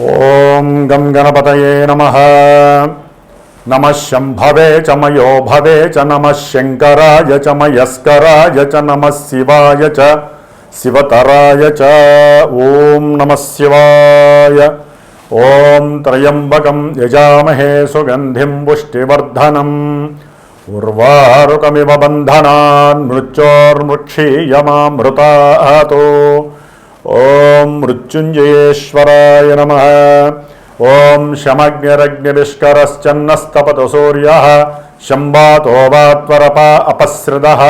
ఓం గం గణపతయే నమః. నమః శంభవే చ మయో భవే చ నమః శంకరాయ చ మయస్కరాయ చ నమః శివాయ చ శివతరాయ చ. ఓం నమః శివాయ. ఓం త్రయంబకం యజామహే సుగంధిం పుష్టివర్ధనం ఉర్వారుకమివ బంధనాన్ మృత్యోర్ముక్షీయమామృతాతో. ఓం మృత్యుంజయేశ్వరాయ నమః. ఓం శమగ్నిరగ్నివిష్కరశ్చన్నస్తపతు సూర్యః శంబాతో వాత్వరప అపసృతః.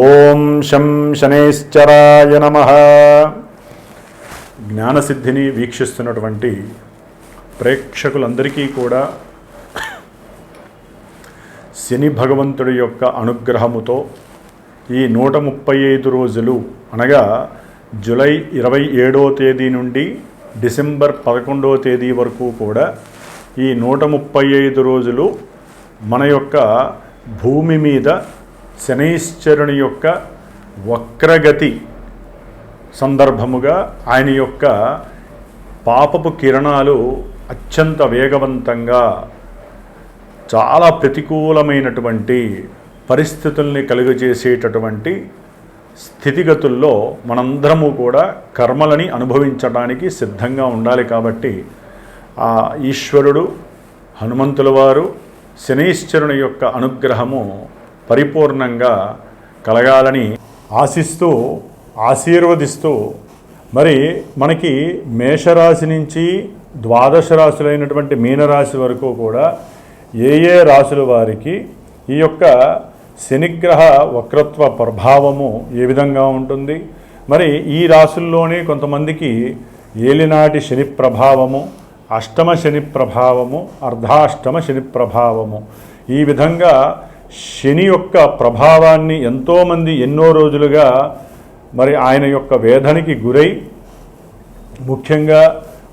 ఓం శం శనైశ్చరాయ నమః. జ్ఞానసిద్ధిని వీక్షిస్తున్నటువంటి ప్రేక్షకులందరికీ కూడా శని భగవంతుడి యొక్క అనుగ్రహముతో ఈ 135 రోజులు అనగా జూలై 27వ తేదీ నుండి డిసెంబర్ 11వ తేదీ వరకు కూడా ఈ 135 రోజులు మన యొక్క భూమి మీద శనైశ్చరుని యొక్క వక్రగతి సందర్భముగా ఆయన యొక్క పాపపు కిరణాలు అత్యంత వేగవంతంగా చాలా ప్రతికూలమైనటువంటి పరిస్థితుల్ని కలుగజేసేటటువంటి స్థితిగతుల్లో మనందరము కూడా కర్మలని అనుభవించడానికి సిద్ధంగా ఉండాలి. కాబట్టి ఆ ఈశ్వరుడు హనుమంతుల వారు శనైశ్చరుని యొక్క అనుగ్రహము పరిపూర్ణంగా కలగాలని ఆశిస్తూ ఆశీర్వదిస్తూ మరి మనకి మేషరాశి నుంచి ద్వాదశ రాశులైనటువంటి మీనరాశి వరకు కూడా ఏ ఏ రాశుల వారికి ఈ యొక్క శనిగ్రహ వక్రత్వ ప్రభావము ఏ విధంగా ఉంటుంది, మరి ఈ రాశుల్లోనే కొంతమందికి ఏలినాటి శని ప్రభావము, అష్టమ శని ప్రభావము, అర్ధాష్టమ శని ప్రభావము, ఈ విధంగా శని యొక్క ప్రభావాన్ని ఎంతోమంది ఎన్నో రోజులుగా మరి ఆయన యొక్క వేదనకి గురై, ముఖ్యంగా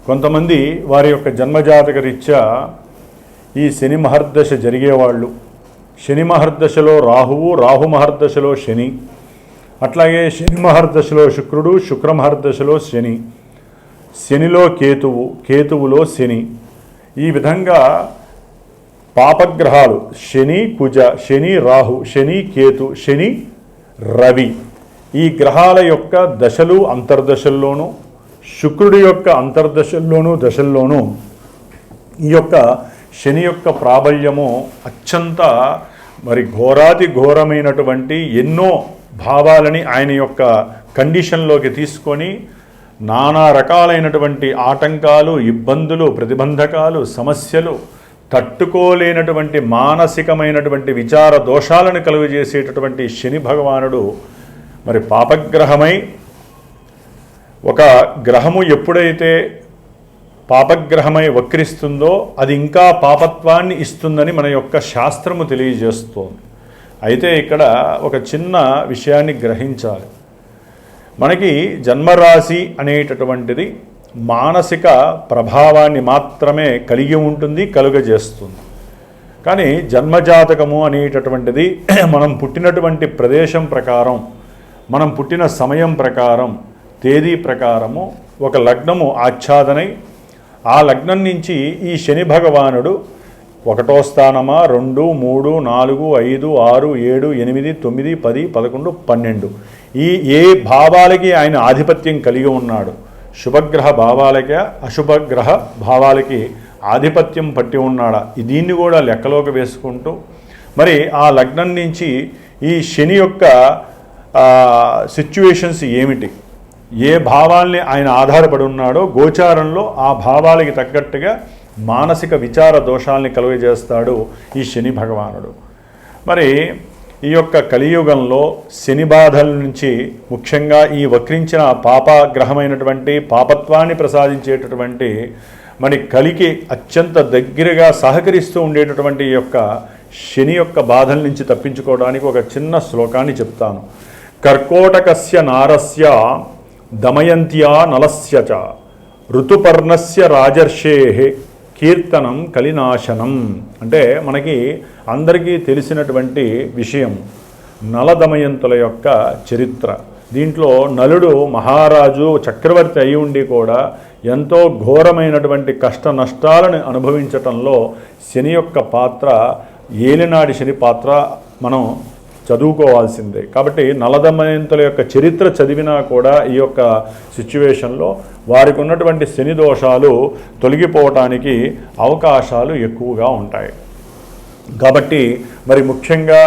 కొంతమంది వారి యొక్క జన్మజాతక రీత్యా ఈ శని మహర్దశ జరిగేవాళ్ళు, శని మహర్దశలో రాహువు, రాహు మహర్దశలో శని, అట్లాగే శని మహర్దశలో శుక్రుడు, శుక్ర మహర్దశలో శని, శనిలో కేతువు, కేతువులో శని, ఈ విధంగా పాపగ్రహాలు శని కుజ, శని రాహు, శని కేతు, శని రవి, ఈ గ్రహాల యొక్క దశలు అంతర్దశల్లోనూ, శుక్రుడి యొక్క అంతర్దశల్లోనూ దశల్లోనూ ఈ యొక్క శని యొక్క ప్రాబల్యము అత్యంత మరి ఘోరాతి ఘోరమైనటువంటి ఎన్నో భావాలని ఆయన యొక్క కండిషన్లోకి తీసుకొని నానా రకాలైనటువంటి ఆటంకాలు, ఇబ్బందులు, ప్రతిబంధకాలు, సమస్యలు, తట్టుకోలేనటువంటి మానసికమైనటువంటి విచార దోషాలను కలుగజేసేటటువంటి శని భగవానుడు మరి పాపగ్రహమై, ఒక గ్రహము ఎప్పుడైతే పాపగ్రహమై వక్రిస్తుందో అది ఇంకా పాపత్వాన్ని ఇస్తుందని మన యొక్క శాస్త్రము తెలియజేస్తోంది. అయితే ఇక్కడ ఒక చిన్న విషయాన్ని గ్రహించాలి. మనకి జన్మరాశి అనేటటువంటిది మానసిక ప్రభావాన్ని మాత్రమే కలిగి ఉంటుంది, కలుగజేస్తుంది. కానీ జన్మజాతకము అనేటటువంటిది మనం పుట్టినటువంటి ప్రదేశం ప్రకారం, మనం పుట్టిన సమయం ప్రకారం, తేదీ ప్రకారము ఒక లగ్నము ఆచ్ఛాదనై, ఆ లగ్నం నుంచి ఈ శని భగవానుడు 1వ స్థానమా, 2, 3, 4, 5, 6, 7, 8, 9, 10, 11, 12 ఈ ఏ భావాలకి ఆయన ఆధిపత్యం కలిగి ఉన్నాడు, శుభగ్రహ భావాలకి అశుభగ్రహ భావాలకి ఆధిపత్యం పట్టి ఉన్నాడా, దీన్ని కూడా లెక్కలోకి వేసుకుంటూ మరి ఆ లగ్నం నుంచి ఈ శని యొక్క సిచ్యువేషన్స్ ఏమిటి, ఏ భావాల్ని ఆయన ఆధారపడి ఉన్నాడో గోచారంలో ఆ భావాలకి తగ్గట్టుగా మానసిక విచార దోషాలని కలుగజేస్తాడు ఈ శని భగవానుడు. మరి ఈ యొక్క కలియుగంలో శని బాధల నుంచి ముఖ్యంగా ఈ వక్రించిన పాపగ్రహమైనటువంటి పాపత్వాన్ని ప్రసాదించేటటువంటి మరి కలికి అత్యంత దగ్గరగా సహకరిస్తూ ఉండేటటువంటి ఈ యొక్క శని యొక్క బాధల నుంచి తప్పించుకోవడానికి ఒక చిన్న శ్లోకాన్ని చెప్తాను. కర్కోటకస్య నారస్య దమయంత్యా నలస్య చ ఋతుపర్ణస్య రాజర్షే కీర్తనం కలినాశనం. అంటే మనకి అందరికీ తెలిసినటువంటి విషయం నల దమయంతుల యొక్క చరిత్ర. దీంట్లో నలుడు మహారాజు చక్రవర్తి అయి ఉండి కూడా ఎంతో ఘోరమైనటువంటి కష్ట నష్టాలను అనుభవించటంలో శని యొక్క పాత్ర, ఏలినాడి శని పాత్ర మనం చదువుకోవాల్సిందే. కాబట్టి నలదమయంతుల యొక్క చరిత్ర చదివినా కూడా ఈ యొక్క సిచ్యువేషన్లో వారికి ఉన్నటువంటి శని దోషాలు తొలగిపోవటానికి అవకాశాలు ఎక్కువగా ఉంటాయి. కాబట్టి మరి ముఖ్యంగా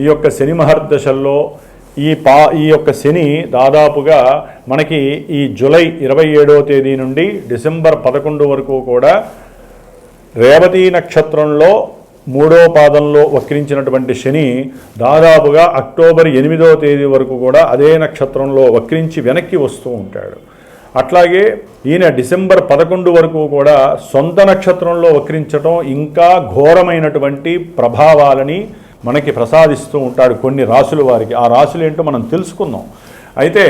ఈ యొక్క శని మహర్దశల్లో ఈ యొక్క శని దాదాపుగా మనకి ఈ జూలై 27వ తేదీ నుండి డిసెంబర్ 11 వరకు కూడా రేవతి నక్షత్రంలో 3వ పాదంలో వక్రించినటువంటి శని దాదాపుగా అక్టోబర్ 8వ తేదీ వరకు కూడా అదే నక్షత్రంలో వక్రించి వెనక్కి వస్తూ ఉంటాడు. అట్లాగే ఈయన డిసెంబర్ 11 వరకు కూడా సొంత నక్షత్రంలో వక్రించడం ఇంకా ఘోరమైనటువంటి ప్రభావాలని మనకి ప్రసాదిస్తూ ఉంటాడు కొన్ని రాశుల వారికి. ఆ రాశులు ఏంటో మనం తెలుసుకుందాం. అయితే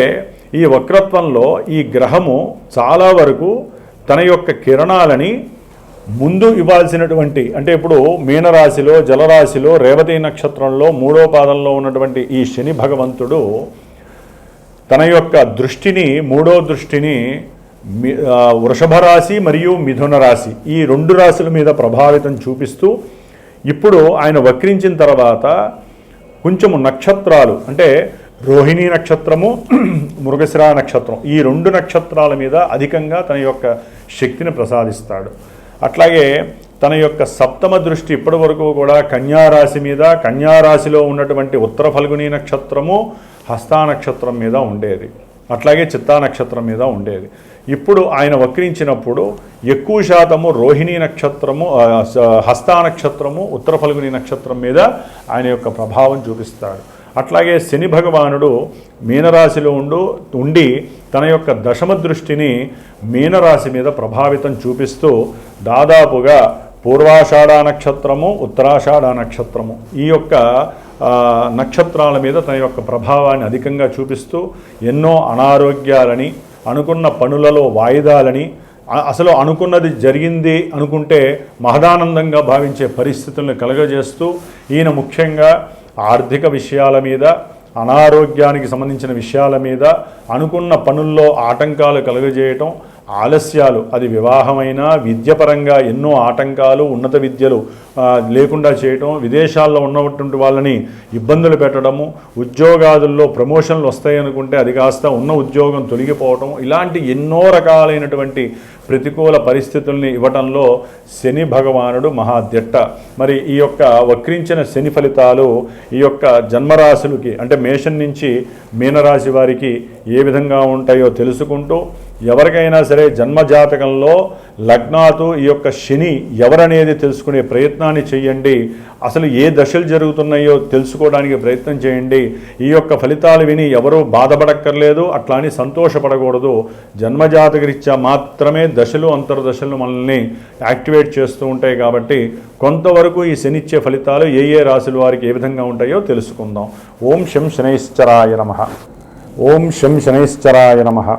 ఈ వక్రత్వంలో ఈ గ్రహము చాలా వరకు తన యొక్క కిరణాలని ముందు ఇవ్వాల్సినటువంటి, అంటే ఇప్పుడు మీనరాశిలో జలరాశిలో రేవతి నక్షత్రంలో 3వ పాదంలో ఉన్నటువంటి ఈ శని భగవంతుడు తన యొక్క దృష్టిని, 3వ దృష్టిని వృషభ రాశి మరియు మిథున రాశి ఈ 2 రాశుల మీద ప్రభావితం చూపిస్తూ ఇప్పుడు ఆయన వక్రించిన తర్వాత కొంచెము నక్షత్రాలు, అంటే రోహిణీ నక్షత్రము, మృగశిర నక్షత్రం, ఈ 2 నక్షత్రాల మీద అధికంగా తన యొక్క శక్తిని ప్రసాదిస్తాడు. అట్లాగే తన యొక్క సప్తమ దృష్టి ఇప్పటి వరకు కూడా కన్యారాశి మీద, కన్యారాశిలో ఉన్నటువంటి ఉత్తర ఫల్గుని నక్షత్రము, హస్తా నక్షత్రం మీద ఉండేది. అట్లాగే చిత్తా నక్షత్రం మీద ఉండేది. ఇప్పుడు ఆయన వక్రించినప్పుడు ఎక్కువ శాతము రోహిణీ నక్షత్రము, హస్తా నక్షత్రము, ఉత్తర ఫల్గుని నక్షత్రం మీద ఆయన యొక్క ప్రభావం చూపిస్తాడు. అట్లాగే శని భగవానుడు మీనరాశిలో ఉండి తన యొక్క దశమ దృష్టిని మీనరాశి మీద ప్రభావితం చూపిస్తూ దాదాపుగా పూర్వాషాఢ నక్షత్రము, ఉత్తరాషాఢ నక్షత్రము ఈ యొక్క నక్షత్రాల మీద తన యొక్క ప్రభావాన్ని అధికంగా చూపిస్తూ ఎన్నో అనారోగ్యాలని, అనుకున్న పనులలో వాయిదాలని, అసలు అనుకున్నది జరిగింది అనుకుంటే మహదానందంగా భావించే పరిస్థితులను కలుగజేస్తూ ఈయన ముఖ్యంగా ఆర్థిక విషయాల మీద, అనారోగ్యానికి సంబంధించిన విషయాల మీద, అనుకున్న పనుల్లో ఆటంకాలు కలుగజేయటం, ఆలస్యాలు, అది వివాహమైనా విద్యపరంగా ఎన్నో ఆటంకాలు, ఉన్నత విద్యలు లేకుండా చేయటం, విదేశాల్లో ఉన్నటువంటి వాళ్ళని ఇబ్బందులు పెట్టడము, ఉద్యోగాదుల్లో ప్రమోషన్లు వస్తాయనుకుంటే అది కాస్త ఉన్న ఉద్యోగం తొలగిపోవటం, ఇలాంటి ఎన్నో రకాలైనటువంటి ప్రతికూల పరిస్థితుల్ని ఇవ్వటంలో శని భగవానుడు మహాదిట్ట. మరి ఈ యొక్క వక్రించిన శని ఫలితాలు ఈ యొక్క జన్మరాశులకి, అంటే మేషం నుంచి మీనరాశి వారికి ఏ విధంగా ఉంటాయో తెలుసుకుంటూ, ఎవరికైనా సరే జన్మజాతకంలో లగ్నాతు ఈ యొక్క శని ఎవరనేది తెలుసుకునే ప్రయత్నాన్ని చేయండి. అసలు ఏ దశలు జరుగుతున్నాయో తెలుసుకోవడానికి ప్రయత్నం చేయండి. ఈ యొక్క ఫలితాలు విని ఎవరూ బాధపడక్కర్లేదు, అట్లా అని సంతోషపడకూడదు. జన్మజాతకరీత్యా మాత్రమే దశలు, అంతర్దశలు మనల్ని యాక్టివేట్ చేస్తూ ఉంటాయి. కాబట్టి కొంతవరకు ఈ శనిచ్చే ఫలితాలు ఏ ఏ రాశుల వారికి ఏ విధంగా ఉంటాయో తెలుసుకుందాం. ఓం శం శనైశ్చరాయ నమః. ఓం శం శనైశ్చరాయ నమః.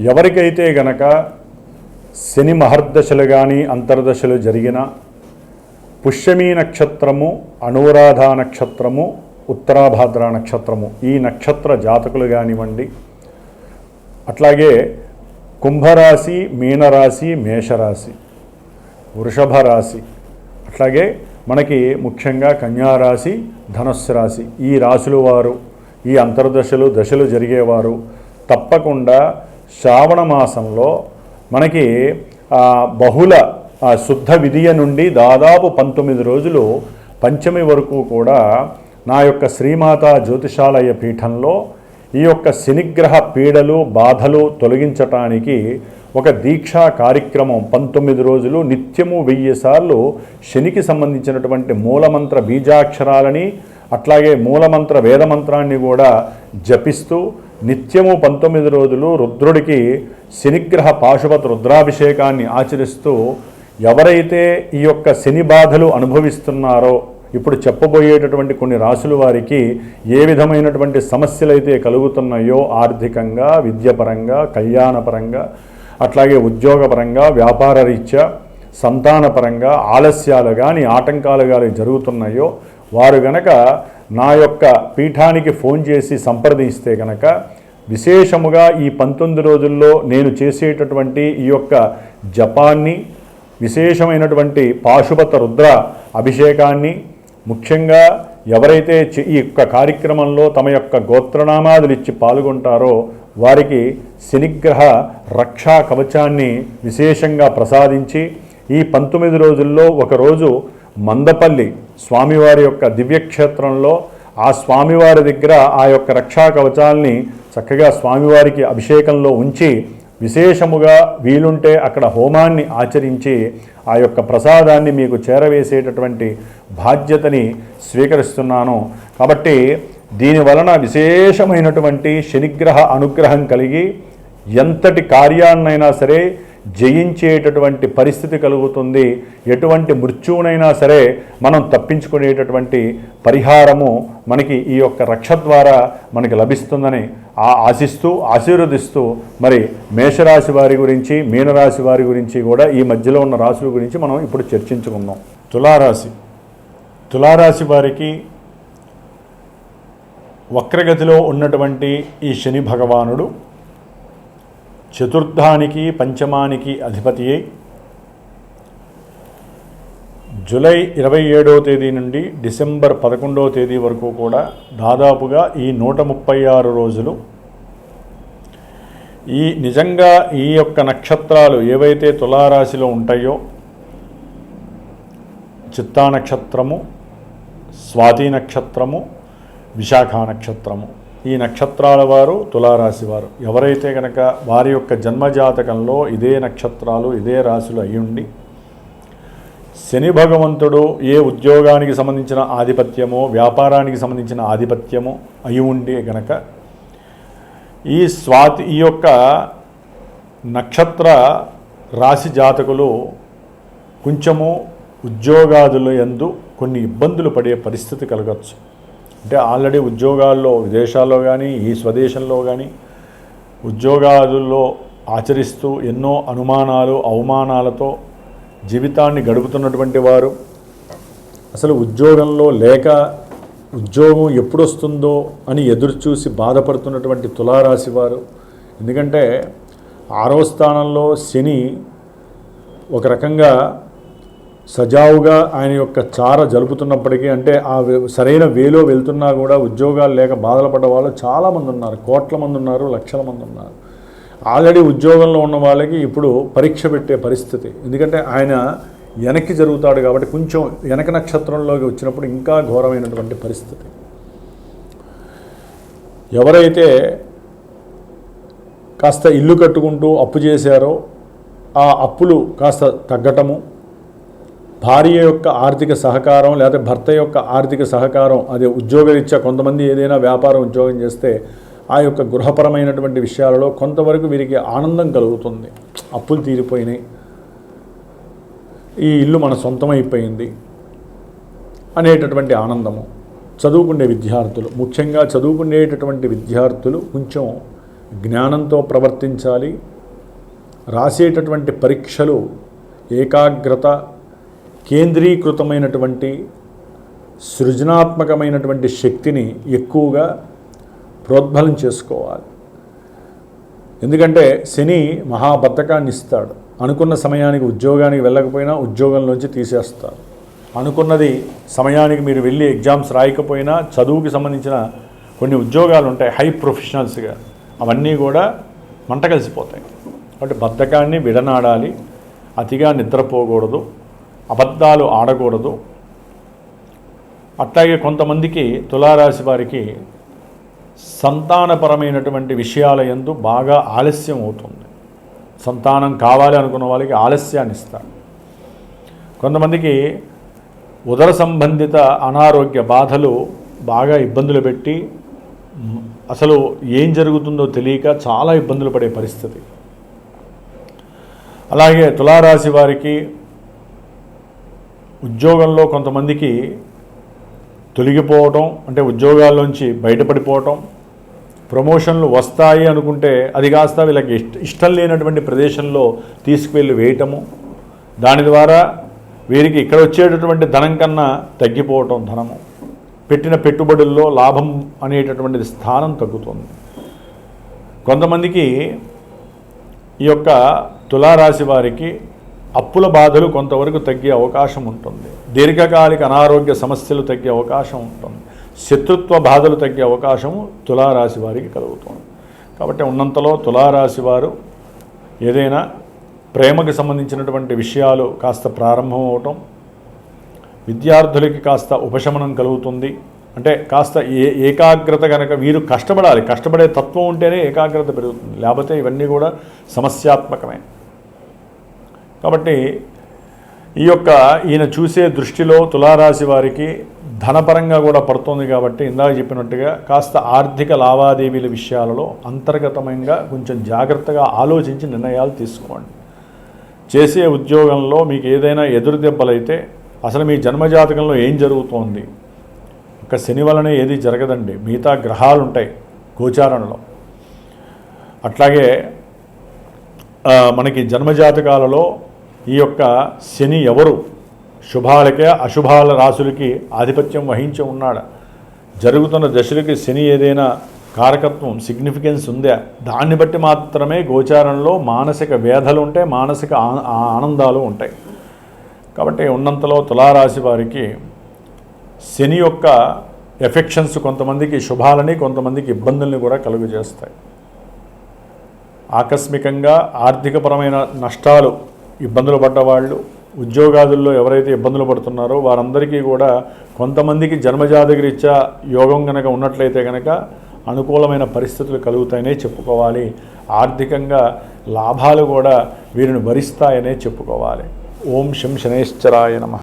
ఎవరికైతే గనక శని మహర్దశలు కానీ అంతర్దశలు జరిగిన పుష్యమీ నక్షత్రము, అనురాధ నక్షత్రము, ఉత్తరాభాద్ర నక్షత్రము ఈ నక్షత్ర జాతకులు కానివ్వండి, అట్లాగే కుంభరాశి, మీనరాశి, మేషరాశి, వృషభ రాశి, అట్లాగే మనకి ముఖ్యంగా కన్యారాశి, ధనుస్సు రాశి ఈ రాశుల వారు, ఈ అంతర్దశలు దశలు జరిగేవారు తప్పకుండా శ్రావణ మాసంలో మనకి బహుళ శుద్ధ విధియ నుండి దాదాపు 19 రోజులు పంచమి వరకు కూడా నా యొక్క శ్రీమాత జ్యోతిషాలయ పీఠంలో ఈ యొక్క శనిగ్రహ పీడలు, బాధలు తొలగించటానికి ఒక దీక్షా కార్యక్రమం 19 రోజులు నిత్యము 1000 సార్లు శనికి సంబంధించినటువంటి మూలమంత్ర బీజాక్షరాలని, అట్లాగే మూలమంత్ర వేదమంత్రాన్ని కూడా జపిస్తూ నిత్యము 19 రోజులు రుద్రుడికి శనిగ్రహ పాశుపత రుద్రాభిషేకాన్ని ఆచరిస్తూ ఎవరైతే ఈ యొక్క శని బాధలు అనుభవిస్తున్నారో, ఇప్పుడు చెప్పబోయేటటువంటి కొన్ని రాశుల వారికి ఏ విధమైనటువంటి సమస్యలు అయితే కలుగుతున్నాయో ఆర్థికంగా, విద్యపరంగా, కళ్యాణపరంగా, అట్లాగే ఉద్యోగపరంగా, వ్యాపార రీత్యా, సంతానపరంగా ఆలస్యాలు కానీ ఆటంకాలు కానీ జరుగుతున్నాయో వారు గనక నా యొక్క పీఠానికి ఫోన్ చేసి సంప్రదిస్తే గనక విశేషముగా ఈ 19 రోజుల్లో నేను చేసేటటువంటి ఈ యొక్క జపాన్ని, విశేషమైనటువంటి పాశుపత రుద్ర అభిషేకాన్ని, ముఖ్యంగా ఎవరైతే ఈ యొక్క కార్యక్రమంలో తమ యొక్క గోత్రనామాదులు ఇచ్చి పాల్గొంటారో వారికి శనిగ్రహ రక్షా కవచాన్ని విశేషంగా ప్రసాదించి ఈ 19 రోజుల్లో ఒకరోజు మందపల్లి స్వామివారి యొక్క దివ్యక్షేత్రంలో ఆ స్వామివారి దగ్గర ఆ యొక్క రక్షా కవచాల్ని చక్కగా స్వామివారికి అభిషేకంలో ఉంచి విశేషముగా వీలుంటే అక్కడ హోమాన్ని ఆచరించి ఆ యొక్క ప్రసాదాన్ని మీకు చేరవేసేటటువంటి బాధ్యతని స్వీకరిస్తున్నాను. కాబట్టి దీనివలన విశేషమైనటువంటి శనిగ్రహ అనుగ్రహం కలిగి ఎంతటి కార్యాన్నైనా సరే జయించేటటువంటి పరిస్థితి కలుగుతుంది. ఎటువంటి మృత్యువునైనా సరే మనం తప్పించుకునేటటువంటి పరిహారము మనకి ఈ యొక్క రక్ష ద్వారా మనకి లభిస్తుందని ఆశిస్తూ ఆశీర్వదిస్తూ మరి మేషరాశి వారి గురించి, మీనరాశి వారి గురించి కూడా ఈ మధ్యలో ఉన్న రాశుల గురించి మనం ఇప్పుడు చర్చించుకుందాం. తులారాశి వారికి వక్రగతిలో ఉన్నటువంటి ఈ శని భగవానుడు చతుర్థానికి పంచమానికి అధిపతి అయి జూలై 27వ తేదీ నుండి డిసెంబర్ 11వ తేదీ వరకు కూడా దాదాపుగా ఈ 136 రోజులు ఈ నిజంగా ఈ యొక్క నక్షత్రాలు ఏవైతే తులారాశిలో ఉంటాయో చిత్తా నక్షత్రము, స్వాతి నక్షత్రము, విశాఖ నక్షత్రము, ఈ నక్షత్రాల వారు తులారాశి వారు ఎవరైతే కనుక వారి యొక్క జన్మజాతకంలో ఇదే నక్షత్రాలు ఇదే రాశులు అయ్యుండి శని భగవంతుడు ఏ ఉద్యోగానికి సంబంధించిన ఆధిపత్యమో వ్యాపారానికి సంబంధించిన ఆధిపత్యమో అయి ఉండి గనక ఈ యొక్క నక్షత్ర రాశి జాతకులు కొంచెము ఉద్యోగాదుల యందు కొన్ని ఇబ్బందులు పడే పరిస్థితి కలగచ్చు. అంటే ఆల్రెడీ ఉద్యోగాల్లో విదేశాల్లో కానీ ఈ స్వదేశంలో కానీ ఉద్యోగాదుల్లో ఆచరిస్తూ ఎన్నో అనుమానాలు అవమానాలతో జీవితాన్ని గడుపుతున్నటువంటి వారు, అసలు ఉద్యోగంలో లేక ఉద్యోగం ఎప్పుడు వస్తుందో అని ఎదురుచూసి బాధపడుతున్నటువంటి తులారాశి వారు, ఎందుకంటే 6వ స్థానంలో శని ఒక రకంగా సజావుగా ఆయన యొక్క చార జరుపుతున్నప్పటికీ, అంటే ఆ సరైన వేలో వెళ్తున్నా కూడా ఉద్యోగాలు లేక బాధలు పడ్డ వాళ్ళు చాలామంది ఉన్నారు. కోట్ల మంది ఉన్నారు, లక్షల మంది ఉన్నారు. ఆల్రెడీ ఉద్యోగంలో ఉన్న వాళ్ళకి ఇప్పుడు పరీక్ష పెట్టే పరిస్థితి. ఎందుకంటే ఆయన వెనక్కి జరుగుతాడు కాబట్టి కొంచెం వెనక నక్షత్రంలోకి వచ్చినప్పుడు ఇంకా ఘోరమైనటువంటి పరిస్థితి. ఎవరైతే కాస్త ఇల్లు కట్టుకుంటూ అప్పు చేశారో ఆ అప్పులు కాస్త తగ్గటము, భార్య యొక్క ఆర్థిక సహకారం లేదా భర్త యొక్క ఆర్థిక సహకారం, అదే ఉద్యోగరీత్యా కొంతమంది ఏదైనా వ్యాపారం ఉద్యోగం చేస్తే ఆ యొక్క గృహపరమైనటువంటి విషయాలలో కొంతవరకు వీరికి ఆనందం కలుగుతుంది. అప్పులు తీరిపోయినాయి, ఈ ఇల్లు మన సొంతమైపోయింది అనేటటువంటి ఆనందము. చదువుకునే విద్యార్థులు, ముఖ్యంగా చదువుకునేటటువంటి విద్యార్థులు కొంచెం జ్ఞానంతో ప్రవర్తించాలి. రాసేటటువంటి పరీక్షలు ఏకాగ్రత, కేంద్రీకృతమైనటువంటి సృజనాత్మకమైనటువంటి శక్తిని ఎక్కువగా ప్రోద్బలం చేసుకోవాలి. ఎందుకంటే శని మహాబద్ధకాన్ని ఇస్తాడు. అనుకున్న సమయానికి ఉద్యోగానికి వెళ్ళకపోయినా ఉద్యోగంలోంచి తీసేస్తారు. అనుకున్నది సమయానికి మీరు వెళ్ళి ఎగ్జామ్స్ రాయకపోయినా చదువుకి సంబంధించిన కొన్ని ఉద్యోగాలు ఉంటాయి హై ప్రొఫెషనల్స్గా, అవన్నీ కూడా మంట కలిసిపోతాయి. కాబట్టి బద్ధకాన్ని విడనాడాలి, అతిగా నిద్రపోకూడదు, అబద్ధాలు ఆడకూడదు. అట్లాగే కొంతమందికి తులారాశి వారికి సంతానపరమైనటువంటి విషయాల యందు బాగా ఆలస్యం అవుతుంది. సంతానం కావాలి అనుకున్న వాళ్ళకి ఆలస్యాన్ని ఇస్తారు. కొంతమందికి ఉదర సంబంధిత అనారోగ్య బాధలు బాగా ఇబ్బందులు పెట్టి అసలు ఏం జరుగుతుందో తెలియక చాలా ఇబ్బందులు పడే పరిస్థితి. అలాగే తులారాశి వారికి ఉద్యోగంలో కొంతమందికి తొలగిపోవటం, అంటే ఉద్యోగాల్లోంచి బయటపడిపోవటం, ప్రమోషన్లు వస్తాయి అనుకుంటే అది కాస్త వీళ్ళకి ఇష్టం లేనటువంటి ప్రదేశంలో తీసుకువెళ్ళి వేయటము, దాని ద్వారా వీరికి ఇక్కడ వచ్చేటటువంటి ధనం కన్నా తగ్గిపోవటం ధనము. పెట్టిన పెట్టుబడుల్లో లాభం అనేటటువంటిది స్థానం తగ్గుతుంది. కొంతమందికి ఈ యొక్క తులారాశి వారికి అప్పుల బాధలు కొంతవరకు తగ్గే అవకాశం ఉంటుంది. దీర్ఘకాలిక అనారోగ్య సమస్యలు తగ్గే అవకాశం ఉంటుంది. శత్రుత్వ బాధలు తగ్గే అవకాశము తులారాశి వారికి కలుగుతుంది. కాబట్టి ఉన్నంతలో తులారాశి వారు ఏదైనా ప్రేమకి సంబంధించినటువంటి విషయాలు కాస్త ప్రారంభం అవటం, విద్యార్థులకి కాస్త ఉపశమనం కలుగుతుంది. అంటే కాస్త ఏకాగ్రత కనుక వీరు కష్టపడాలి, కష్టపడే తత్వం ఉంటేనే ఏకాగ్రత పెరుగుతుంది, లేకపోతే ఇవన్నీ కూడా సమస్యాత్మకమే. కాబట్టి ఈయన చూసే దృష్టిలో తులారాశి వారికి ధనపరంగా కూడా పడుతుంది. కాబట్టి ఇందాక చెప్పినట్టుగా కాస్త ఆర్థిక లావాదేవీల విషయాలలో అంతర్గతంగా కొంచెం జాగ్రత్తగా ఆలోచించి నిర్ణయాలు తీసుకోండి. చేసే ఉద్యోగంలో మీకు ఏదైనా ఎదురు దెబ్బలైతే అసలు మీ జన్మజాతకంలో ఏం జరుగుతోంది, ఒక శని వలనే ఏది జరగదండి, మిగతా గ్రహాలు ఉంటాయి గోచారంలో. అట్లాగే మనకి జన్మజాతకాలలో ఈ యొక్క శని ఎవరు శుభాలకే అశుభాల రాశులకి ఆధిపత్యం వహించి ఉన్నాడు. జరుగుతున్న దశలకి శని ఏదైనా కారకత్వం సిగ్నిఫికెన్స్ ఉందా, దాన్ని బట్టి మాత్రమే గోచారంలో మానసిక వేధలు ఉంటాయి, మానసిక ఆనందాలు ఉంటాయి. కాబట్టి ఉన్నంతలో తులారాశి వారికి శని యొక్క ఎఫెక్షన్స్ కొంతమందికి శుభాలని కొంతమందికి ఇబ్బందుల్ని కూడా కలుగజేస్తాయి. ఆకస్మికంగా ఆర్థికపరమైన నష్టాలు, ఇబ్బందులు పడ్డవాళ్ళు, ఉద్యోగాదుల్లో ఎవరైతే ఇబ్బందులు పడుతున్నారో వారందరికీ కూడా కొంతమందికి జన్మజాతకరీత్యా యోగం కనుక ఉన్నట్లయితే కనుక అనుకూలమైన పరిస్థితులు కలుగుతాయనే చెప్పుకోవాలి. ఆర్థికంగా లాభాలు కూడా వీరిని వరిస్తాయనే చెప్పుకోవాలి. ఓం శం శనేశ్వరాయ నమః.